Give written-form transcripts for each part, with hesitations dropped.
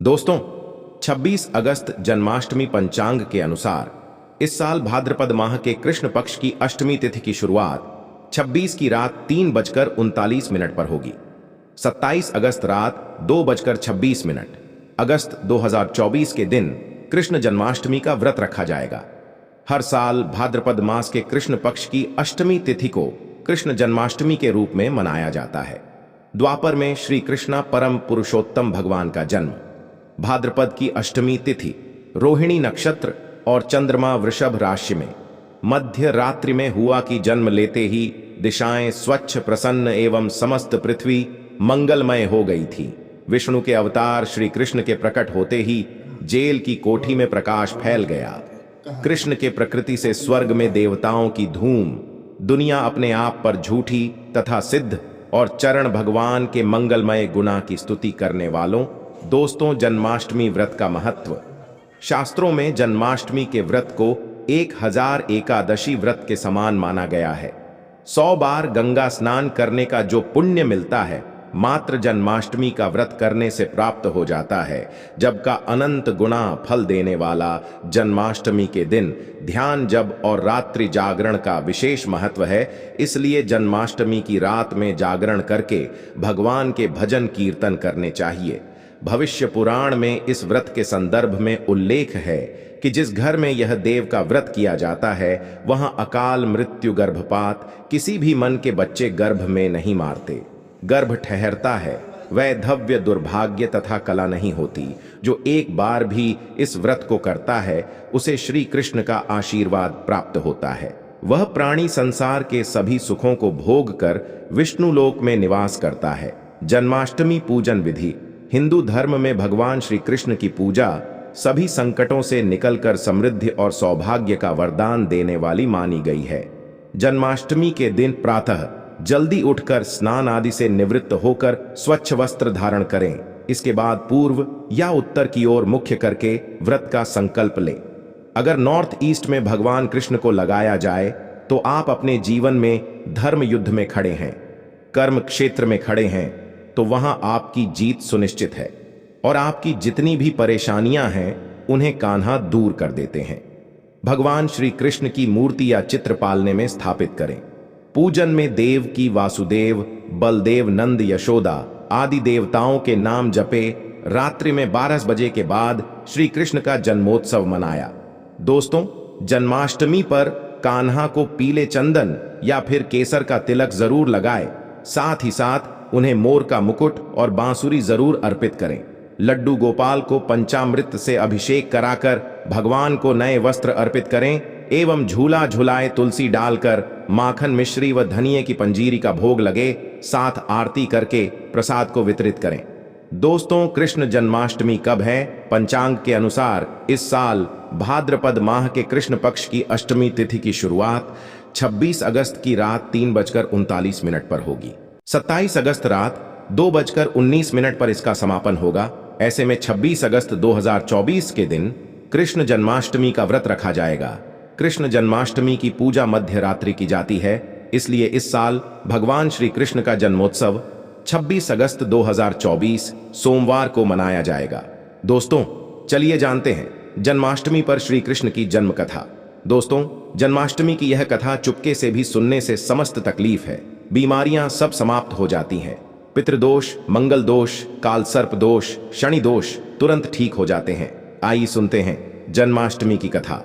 दोस्तों, 26 अगस्त जन्माष्टमी पंचांग के अनुसार इस साल भाद्रपद माह के कृष्ण पक्ष की अष्टमी तिथि की शुरुआत 26 की रात 3:39 पर होगी। 27 अगस्त रात 2:26 अगस्त 2024 के दिन कृष्ण जन्माष्टमी का व्रत रखा जाएगा। हर साल भाद्रपद मास के कृष्ण पक्ष की अष्टमी तिथि को कृष्ण जन्माष्टमी के रूप में मनाया जाता है। द्वापर में श्री कृष्ण परम पुरुषोत्तम भगवान का जन्म, भाद्रपद की अष्टमी तिथि, रोहिणी नक्षत्र और चंद्रमा वृषभ राशि में मध्य रात्रि में हुआ कि जन्म लेते ही दिशाएं स्वच्छ प्रसन्न एवं समस्त पृथ्वी मंगलमय हो गई थी। विष्णु के अवतार श्री कृष्ण के प्रकट होते ही जेल की कोठी में प्रकाश फैल गया। कृष्ण के प्रकृति से स्वर्ग में देवताओं की धूम, दुनिया अपने आप पर झूठी तथा सिद्ध और चरण भगवान के मंगलमय गुणा की स्तुति करने वालों। दोस्तों, जन्माष्टमी व्रत का महत्व। शास्त्रों में जन्माष्टमी के व्रत को 1000 एकादशी व्रत के समान माना गया है। 100 बार गंगा स्नान करने का जो पुण्य मिलता है, मात्र जन्माष्टमी का व्रत करने से प्राप्त हो जाता है। जब का अनंत गुणा फल देने वाला जन्माष्टमी के दिन ध्यान, जप और रात्रि जागरण का विशेष महत्व है। इसलिए जन्माष्टमी की रात में जागरण करके भगवान के भजन कीर्तन करने चाहिए। भविष्य पुराण में इस व्रत के संदर्भ में उल्लेख है कि जिस घर में यह देव का व्रत किया जाता है, वहां अकाल मृत्यु, गर्भपात, किसी भी मन के बच्चे गर्भ में नहीं मारते, गर्भ ठहरता है। वैधव्य, दुर्भाग्य तथा कला नहीं होती। जो एक बार भी इस व्रत को करता है, उसे श्री कृष्ण का आशीर्वाद प्राप्त होता है। वह प्राणी संसार के सभी सुखों को भोग कर विष्णु लोक में निवास करता है। जन्माष्टमी पूजन विधि। हिंदू धर्म में भगवान श्री कृष्ण की पूजा सभी संकटों से निकलकर समृद्धि और सौभाग्य का वरदान देने वाली मानी गई है। जन्माष्टमी के दिन प्रातः जल्दी उठकर स्नान आदि से निवृत्त होकर स्वच्छ वस्त्र धारण करें। इसके बाद पूर्व या उत्तर की ओर मुख्य करके व्रत का संकल्प लें। अगर नॉर्थ ईस्ट में भगवान कृष्ण को लगाया जाए तो आप अपने जीवन में धर्म युद्ध में खड़े हैं, कर्म क्षेत्र में खड़े हैं, तो वहां आपकी जीत सुनिश्चित है और आपकी जितनी भी परेशानियां हैं उन्हें कान्हा दूर कर देते हैं। भगवान श्री कृष्ण की मूर्ति या चित्र पालने में स्थापित करें। पूजन में देव की, वासुदेव, बलदेव, नंद, यशोदा आदि देवताओं के नाम जपे। रात्रि में 12 बजे के बाद श्री कृष्ण का जन्मोत्सव मनाया। दोस्तों, जन्माष्टमी पर कान्हा को पीले चंदन या फिर केसर का तिलक जरूर लगाए। साथ ही साथ उन्हें मोर का मुकुट और बांसुरी जरूर अर्पित करें। लड्डू गोपाल को पंचामृत से अभिषेक कराकर भगवान को नए वस्त्र अर्पित करें एवं झूला झुलाए तुलसी डालकर माखन, मिश्री व धनिये की पंजीरी का भोग लगे। साथ आरती करके प्रसाद को वितरित करें। दोस्तों, कृष्ण जन्माष्टमी कब है? पंचांग के अनुसार इस साल भाद्रपद माह के कृष्ण पक्ष की अष्टमी तिथि की शुरुआत 26 अगस्त की रात 3:39 पर होगी। 27 अगस्त रात 2:19 पर इसका समापन होगा। ऐसे में 26 अगस्त 2024 के दिन कृष्ण जन्माष्टमी का व्रत रखा जाएगा। कृष्ण जन्माष्टमी की पूजा मध्य रात्रि की जाती है, इसलिए इस साल भगवान श्री कृष्ण का जन्मोत्सव 26 अगस्त 2024 सोमवार को मनाया जाएगा। दोस्तों, चलिए जानते हैं जन्माष्टमी पर श्री कृष्ण की जन्म कथा। दोस्तों, जन्माष्टमी की यह कथा चुपके से भी सुनने से समस्त तकलीफ है, बीमारियां सब समाप्त हो जाती हैं। पितृदोष, मंगल दोष, काल सर्प दोष, शनि दोष तुरंत ठीक हो जाते हैं। आइए सुनते हैं जन्माष्टमी की कथा।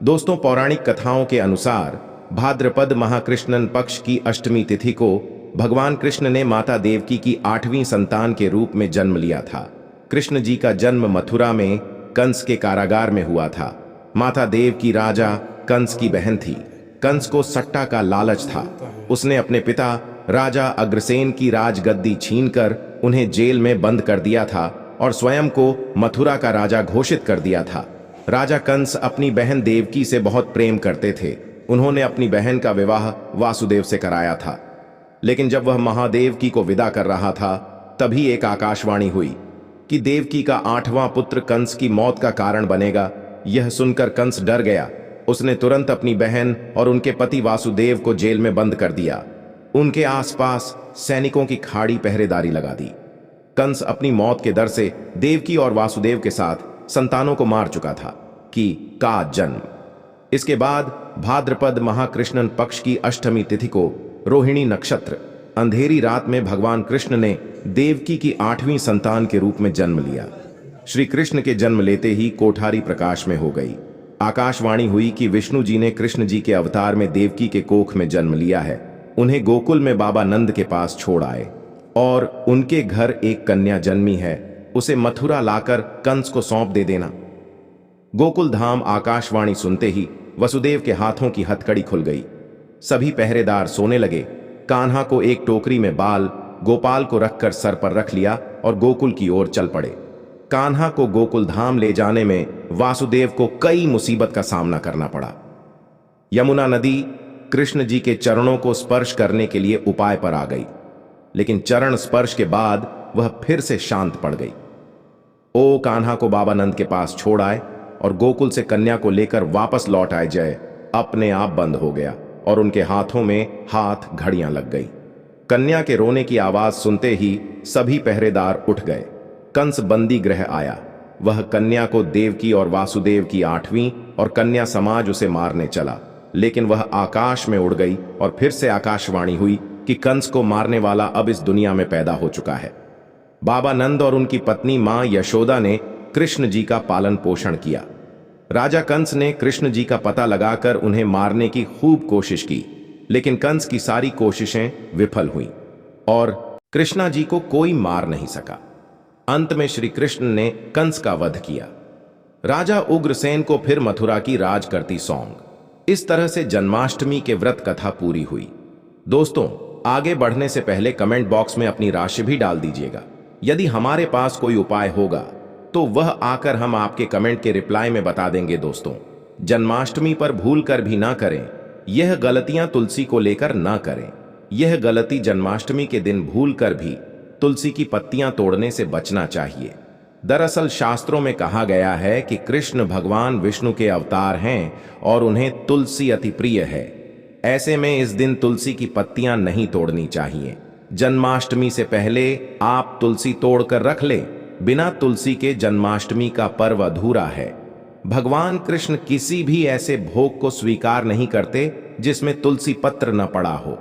दोस्तों, पौराणिक कथाओं के अनुसार भाद्रपद माह कृष्ण पक्ष की अष्टमी तिथि को भगवान कृष्ण ने माता देवकी की 8वीं संतान के रूप में जन्म लिया था। कृष्ण जी का जन्म मथुरा में कंस के कारागार में हुआ था। माता देवकी राजा कंस की बहन थी। कंस को सट्टा का लालच था। उसने अपने पिता राजा अग्रसेन की राजगद्दी छीनकर उन्हें जेल में बंद कर दिया था और स्वयं को मथुरा का राजा घोषित कर दिया था। राजा कंस अपनी बहन देवकी से बहुत प्रेम करते थे। उन्होंने अपनी बहन का विवाह वासुदेव से कराया था। लेकिन जब वह महादेवकी को विदा कर रहा था, तभी एक आकाशवाणी हुई कि देवकी का 8वां पुत्र कंस की मौत का कारण बनेगा। यह सुनकर कंस डर गया। उसने तुरंत अपनी बहन और उनके पति वासुदेव को जेल में बंद कर दिया। उनके आसपास सैनिकों की खाड़ी पहरेदारी लगा दी। कंस अपनी मौत के डर से देवकी और वासुदेव के साथ संतानों को मार चुका था कि का जन्म। इसके बाद भाद्रपद महाकृष्णन पक्ष की अष्टमी तिथि को रोहिणी नक्षत्र अंधेरी रात में भगवान कृष्ण ने देवकी की 8वीं संतान के रूप में जन्म लिया। श्री कृष्ण के जन्म लेते ही कोठारी प्रकाश में हो गई। आकाशवाणी हुई कि विष्णु जी ने कृष्ण जी के अवतार में देवकी के कोख में जन्म लिया है। उन्हें गोकुल में बाबा नंद के पास छोड़ आए और उनके घर एक कन्या जन्मी है, उसे मथुरा लाकर कंस को सौंप दे देना। गोकुल धाम आकाशवाणी सुनते ही वसुदेव के हाथों की हथकड़ी खुल गई। सभी पहरेदार सोने लगे। कान्हा को एक टोकरी में बाल गोपाल को रखकर सर पर रख लिया और गोकुल की ओर चल पड़े। कान्हा को गोकुल धाम ले जाने में वासुदेव को कई मुसीबत का सामना करना पड़ा। यमुना नदी कृष्ण जी के चरणों को स्पर्श करने के लिए उपाय पर आ गई, लेकिन चरण स्पर्श के बाद वह फिर से शांत पड़ गई। ओ कान्हा को बाबा नंद के पास छोड़ आए और गोकुल से कन्या को लेकर वापस लौट आए जय अपने आप बंद हो गया और उनके हाथों में हाथ घड़ियां लग गई। कन्या के रोने की आवाज सुनते ही सभी पहरेदार उठ गए। कंस बंदी गृह आया। वह कन्या को देवकी और वासुदेव की 8वीं और कन्या समाज उसे मारने चला, लेकिन वह आकाश में उड़ गई और फिर से आकाशवाणी हुई कि कंस को मारने वाला अब इस दुनिया में पैदा हो चुका है। बाबा नंद और उनकी पत्नी मां यशोदा ने कृष्ण जी का पालन पोषण किया। राजा कंस ने कृष्ण जी का पता लगाकर उन्हें मारने की खूब कोशिश की, लेकिन कंस की सारी कोशिशें विफल हुईं और कृष्णा जी को कोई मार नहीं सका। अंत में श्री कृष्ण ने कंस का वध किया। राजा उग्रसेन को फिर मथुरा की राज करती सौंग। इस तरह से जन्माष्टमी के व्रत कथा पूरी हुई। दोस्तों, आगे बढ़ने से पहले कमेंट बॉक्स में अपनी राशि भी डाल दीजिएगा। यदि हमारे पास कोई उपाय होगा तो वह आकर हम आपके कमेंट के रिप्लाई में बता देंगे। दोस्तों, जन्माष्टमी पर भूल कर भी ना करें। यह गलतियां तुलसी को लेकर ना करें। यह गलती जन्माष्टमी के दिन भूल कर भी तुलसी की पत्तियां तोड़ने से बचना चाहिए। दरअसल शास्त्रों में कहा गया है कि कृष्ण भगवान विष्णु के अवतार हैं और उन्हें तुलसी अति प्रिय है। ऐसे में इस दिन तुलसी की पत्तियां नहीं तोड़नी चाहिए। जन्माष्टमी से पहले आप तुलसी तोड़कर रख लें। बिना तुलसी के जन्माष्टमी का पर्व अधूरा है। भगवान कृष्ण किसी भी ऐसे भोग को स्वीकार नहीं करते जिसमें तुलसी पत्र न पड़ा हो।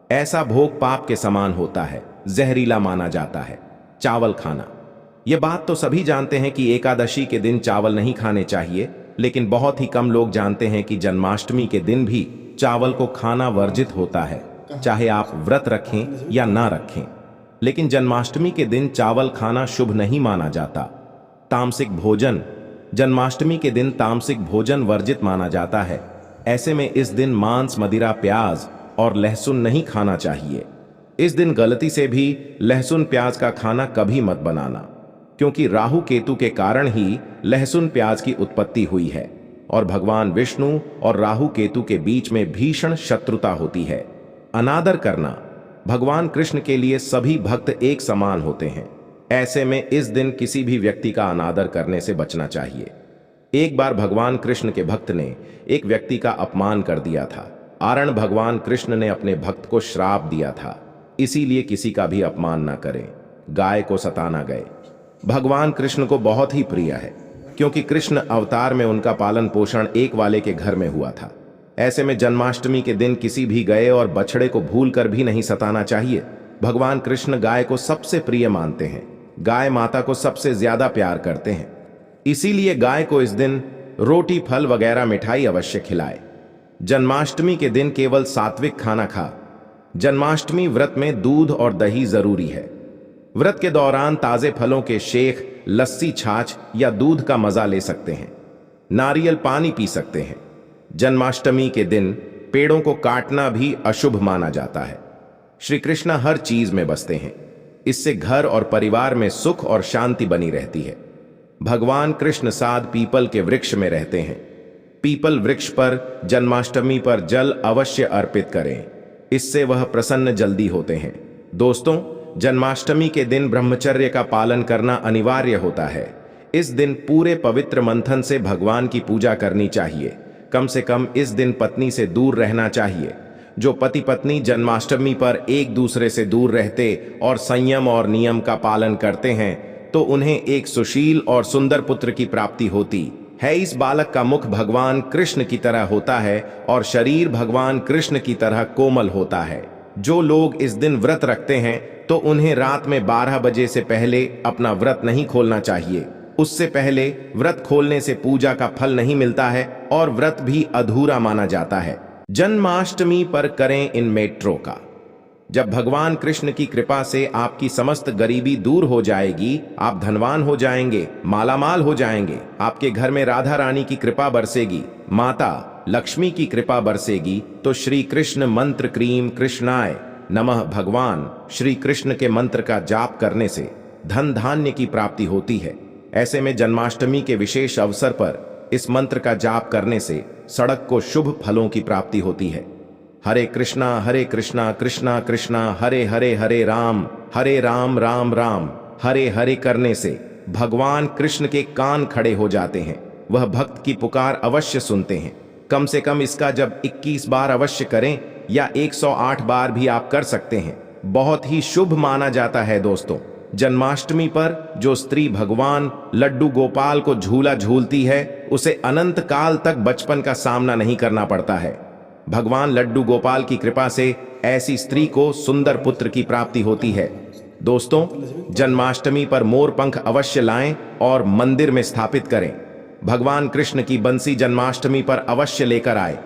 ऐसा भोग पाप के समान होता है, जहरीला माना जाता है। चावल खाना, यह बात तो सभी जानते हैं कि एकादशी के दिन चावल नहीं खाने चाहिए, लेकिन बहुत ही कम लोग जानते हैं कि जन्माष्टमी के दिन भी चावल को खाना वर्जित होता है, चाहे आप व्रत रखें या ना रखें। लेकिन जन्माष्टमी के दिन चावल खाना शुभ नहीं माना जाता। तामसिक भोजन, जन्माष्टमी के दिन तामसिक भोजन वर्जित माना जाता है। ऐसे में इस दिन मांस, मदिरा, प्याज और लहसुन नहीं खाना चाहिए। इस दिन गलती से भी लहसुन प्याज का खाना कभी मत बनाना, क्योंकि राहु केतु के कारण ही लहसुन प्याज की उत्पत्ति हुई है और भगवान विष्णु और राहु केतु के बीच में भीषण शत्रुता होती है। अनादर करना, भगवान कृष्ण के लिए सभी भक्त एक समान होते हैं। ऐसे में इस दिन किसी भी व्यक्ति का अनादर करने से बचना चाहिए। एक बार भगवान कृष्ण के भक्त ने एक व्यक्ति का अपमान कर दिया था। कारण भगवान कृष्ण ने अपने भक्त को श्राप दिया था, इसीलिए किसी का भी अपमान न करें। गाय को सताना गए भगवान कृष्ण को बहुत ही प्रिय है, क्योंकि कृष्ण अवतार में उनका पालन पोषण एक वाले के घर में हुआ था। ऐसे में जन्माष्टमी के दिन किसी भी गए और बछड़े को भूल कर भी नहीं सताना चाहिए। भगवान कृष्ण गाय को सबसे प्रिय मानते हैं। गाय माता को सबसे ज्यादा प्यार करते हैं, इसीलिए गाय को इस दिन रोटी, फल वगैरह मिठाई अवश्य खिलाए। जन्माष्टमी के दिन केवल सात्विक खाना खा। जन्माष्टमी व्रत में दूध और दही जरूरी है। व्रत के दौरान ताजे फलों के शेख, लस्सी, छाछ या दूध का मजा ले सकते हैं। नारियल पानी पी सकते हैं। जन्माष्टमी के दिन पेड़ों को काटना भी अशुभ माना जाता है। श्री कृष्ण हर चीज में बसते हैं, इससे घर और परिवार में सुख और शांति बनी रहती है। भगवान कृष्ण साध पीपल के वृक्ष में रहते हैं। पीपल वृक्ष पर जन्माष्टमी पर जल अवश्य अर्पित करें, इससे वह प्रसन्न जल्दी होते हैं। दोस्तों, जन्माष्टमी के दिन ब्रह्मचर्य का पालन करना अनिवार्य होता है। इस दिन पूरे पवित्र मंथन से भगवान की पूजा करनी चाहिए। कम से कम इस दिन पत्नी से दूर रहना चाहिए। जो पति पत्नी जन्माष्टमी पर एक दूसरे से दूर रहते और संयम और नियम का पालन करते हैं तो उन्हें एक सुशील और सुंदर पुत्र की प्राप्ति होती है। इस बालक का मुख भगवान कृष्ण की तरह होता है और शरीर भगवान कृष्ण की तरह कोमल होता है। जो लोग इस दिन व्रत रखते हैं तो उन्हें रात में 12 बजे से पहले अपना व्रत नहीं खोलना चाहिए। उससे पहले व्रत खोलने से पूजा का फल नहीं मिलता है और व्रत भी अधूरा माना जाता है। जन्माष्टमी पर करें इन मेट्रो का। जब भगवान कृष्ण की कृपा से आपकी समस्त गरीबी दूर हो जाएगी, आप धनवान हो जाएंगे, मालामाल हो जाएंगे, आपके घर में राधा रानी की कृपा बरसेगी, माता लक्ष्मी की कृपा बरसेगी, तो श्री कृष्ण मंत्र क्रीम कृष्णाय नमः भगवान श्री कृष्ण के मंत्र का जाप करने से धन धान्य की प्राप्ति होती है। ऐसे में जन्माष्टमी के विशेष अवसर पर इस मंत्र का जाप करने से सड़क को शुभ फलों की प्राप्ति होती है। हरे कृष्णा कृष्णा कृष्णा हरे हरे हरे राम राम राम हरे हरे करने से भगवान कृष्ण के कान खड़े हो जाते हैं। वह भक्त की पुकार अवश्य सुनते हैं। कम से कम इसका जब 21 बार अवश्य करें या 108 बार भी आप कर सकते हैं, बहुत ही शुभ माना जाता है। दोस्तों, जन्माष्टमी पर जो स्त्री भगवान लड्डू गोपाल को झूला झूलती है उसे अनंत काल तक बचपन का सामना नहीं करना पड़ता है। भगवान लड्डू गोपाल की कृपा से ऐसी स्त्री को सुंदर पुत्र की प्राप्ति होती है। दोस्तों, जन्माष्टमी पर मोर पंख अवश्य लाएं और मंदिर में स्थापित करें। भगवान कृष्ण की बंसी जन्माष्टमी पर अवश्य लेकर आए।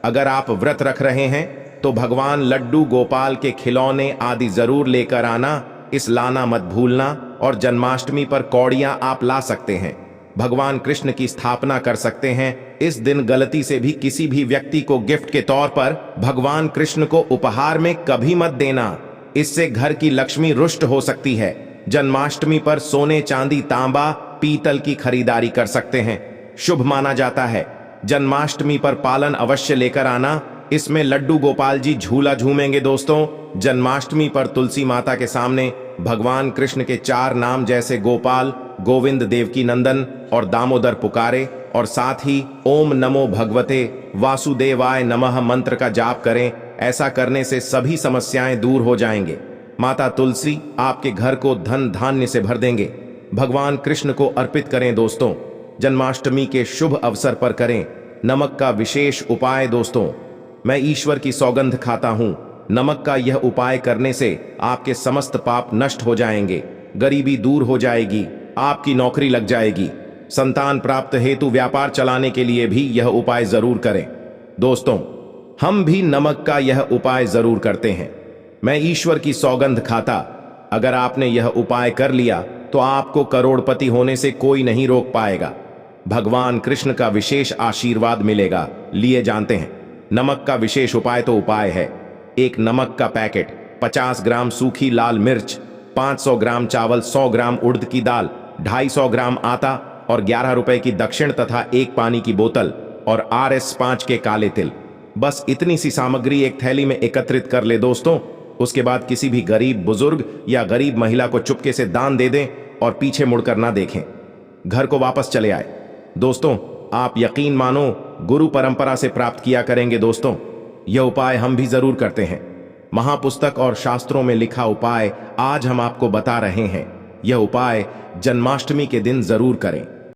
अगर आप व्रत रख रहे हैं तो भगवान लड्डू गोपाल के खिलौने आदि जरूर लेकर आना, इस लाना मत भूलना। और जन्माष्टमी पर कौड़ियां आप ला सकते हैं, भगवान कृष्ण की स्थापना कर सकते हैं। इस दिन गलती से भी किसी भी व्यक्ति को गिफ्ट के तौर पर भगवान कृष्ण को उपहार में कभी मत देना, इससे घर की लक्ष्मी रुष्ट हो सकती है। जन्माष्टमी पर सोने चांदी तांबा पीतल की खरीदारी कर सकते हैं, शुभ माना जाता है। जन्माष्टमी पर पालन अवश्य लेकर आना, इसमें लड्डू गोपाल जी झूला झूमेंगे। दोस्तों, जन्माष्टमी पर तुलसी माता के सामने भगवान कृष्ण के 4 नाम जैसे गोपाल, गोविंद, देवकी नंदन और दामोदर पुकारे और साथ ही ओम नमो भगवते वासुदेवाय नमः मंत्र का जाप करें। ऐसा करने से सभी समस्याएं दूर हो जाएंगे। माता तुलसी आपके घर को धन धान्य से भर देंगे। भगवान कृष्ण को अर्पित करें। दोस्तों, जन्माष्टमी के शुभ अवसर पर करें नमक का विशेष उपाय। दोस्तों, मैं ईश्वर की सौगंध खाता हूं, नमक का यह उपाय करने से आपके समस्त पाप नष्ट हो जाएंगे, गरीबी दूर हो जाएगी, आपकी नौकरी लग जाएगी, संतान प्राप्त हेतु व्यापार चलाने के लिए भी यह उपाय जरूर करें। दोस्तों, हम भी नमक का यह उपाय जरूर करते हैं। मैं ईश्वर की सौगंध खाता, अगर आपने यह उपाय कर लिया तो आपको करोड़पति होने से कोई नहीं रोक पाएगा। भगवान कृष्ण का विशेष आशीर्वाद मिलेगा। लिए जानते हैं नमक का विशेष उपाय। तो उपाय है, एक नमक का पैकेट, 50 ग्राम सूखी लाल मिर्च, 500 ग्राम चावल, 100 ग्राम उड़द की दाल, 250 ग्राम आटा और 11 रुपए की दक्षिण तथा एक पानी की बोतल और RS5 के काले तिल। बस इतनी सी सामग्री एक थैली में एकत्रित कर ले। दोस्तों, उसके बाद किसी भी गरीब बुजुर्ग या गरीब महिला को चुपके से दान दे दें और पीछे मुड़कर ना देखें, घर को वापस चले आए। दोस्तों, आप यकीन मानो गुरु परंपरा से प्राप्त किया करेंगे। दोस्तों, यह उपाय हम भी जरूर करते हैं। महापुस्तक और शास्त्रों में लिखा उपाय आज हम आपको बता रहे हैं। यह उपाय जन्माष्टमी के दिन जरूर करें।